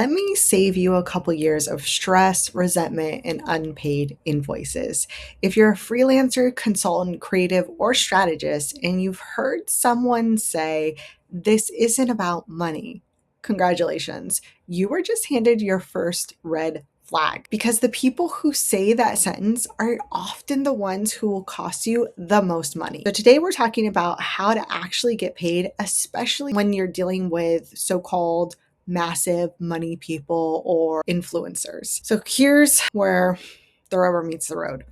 Let me save you a couple years of stress, resentment, and unpaid invoices. If you're a freelancer, consultant, creative, or strategist, and you've heard someone say, this isn't about money, congratulations. You were just handed your first red flag because the people who say that sentence are often the ones who will cost you the most money. So today we're talking about how to actually get paid, especially when you're dealing with so-called massive money people or influencers. So here's where the rubber meets the road.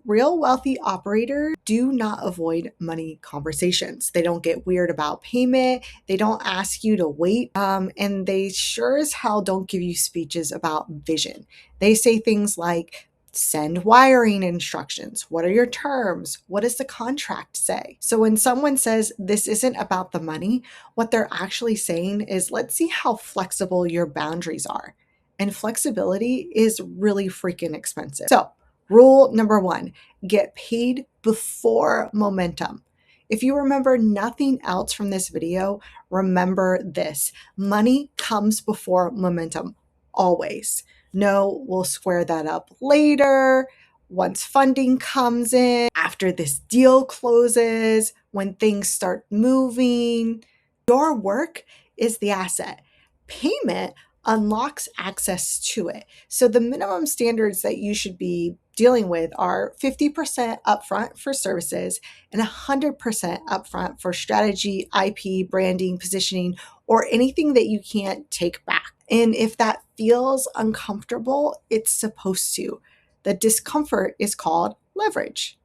Real wealthy operators do not avoid money conversations. They don't get weird about payment. They don't ask you to wait. And they sure as hell don't give you speeches about vision. They say things like, send wiring instructions. What are your terms? What does the contract say? So when someone says this isn't about the money, what they're actually saying is, let's see how flexible your boundaries are. And flexibility is really freaking expensive. So rule number one, get paid before momentum. If you remember nothing else from this video, remember this. Money comes before momentum, always. No, we'll square that up later, once funding comes in, after this deal closes, when things start moving. Your work is the asset. Payment unlocks access to it. So the minimum standards that you should be dealing with are 50% upfront for services and 100% upfront for strategy, IP, branding, positioning, or anything that you can't take back. And if that feels uncomfortable, it's supposed to. The discomfort is called leverage.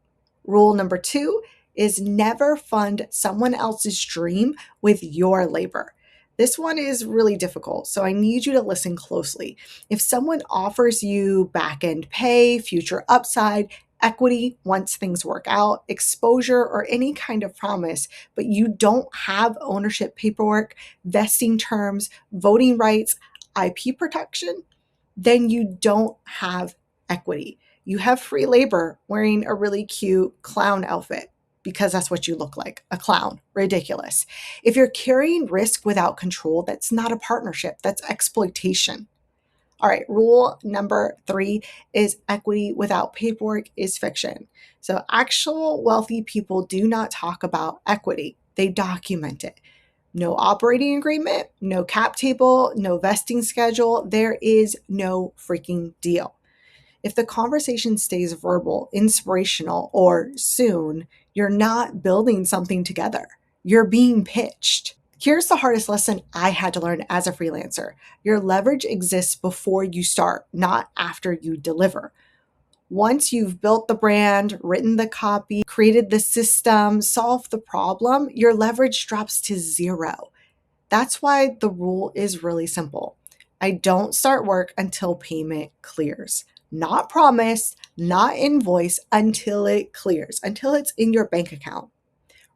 Rule number two is never fund someone else's dream with your labor. This one is really difficult, so I need you to listen closely. If someone offers you back-end pay, future upside, equity once things work out, exposure, or any kind of promise, but you don't have ownership paperwork, vesting terms, voting rights, IP protection, then you don't have equity. You have free labor wearing a really cute clown outfit because that's what you look like, a clown. Ridiculous. If you're carrying risk without control, that's not a partnership, that's exploitation. All right, rule number three is equity without paperwork is fiction. So actual wealthy people do not talk about equity, they document it. No operating agreement, no cap table, no vesting schedule. There is no freaking deal. If the conversation stays verbal, inspirational, or soon, you're not building something together. You're being pitched. Here's the hardest lesson I had to learn as a freelancer. Your leverage exists before you start, not after you deliver. Once you've built the brand, written the copy, created the system, solved the problem, your leverage drops to zero. That's why the rule is really simple. I don't start work until payment clears. Not promised, not invoice, until it clears, until it's in your bank account.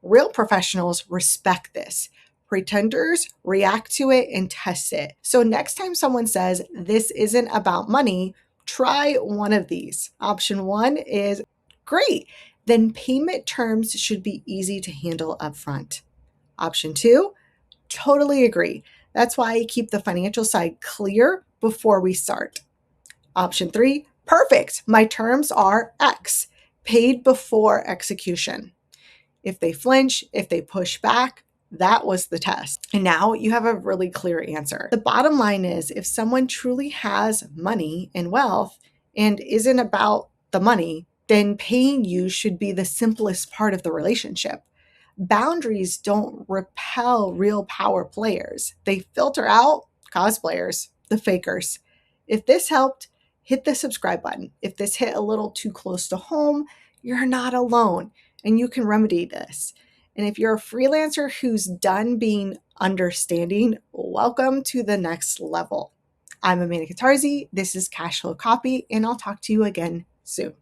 Real professionals respect this. Pretenders react to it and test it. So next time someone says, this isn't about money, try one of these. Option one is, great, then payment terms should be easy to handle upfront. Option two, totally agree. That's why I keep the financial side clear before we start. Option three, perfect. My terms are X, paid before execution. If they flinch, if they push back, that was the test. And now you have a really clear answer. The bottom line is, if someone truly has money and wealth and isn't about the money, then paying you should be the simplest part of the relationship. Boundaries don't repel real power players. They filter out cosplayers, the fakers. If this helped, hit the subscribe button. If this hit a little too close to home, you're not alone and you can remedy this. And if you're a freelancer who's done being understanding, welcome to the next level. I'm Amanda Katarzi. This is Cashflow Copy, and I'll talk to you again soon.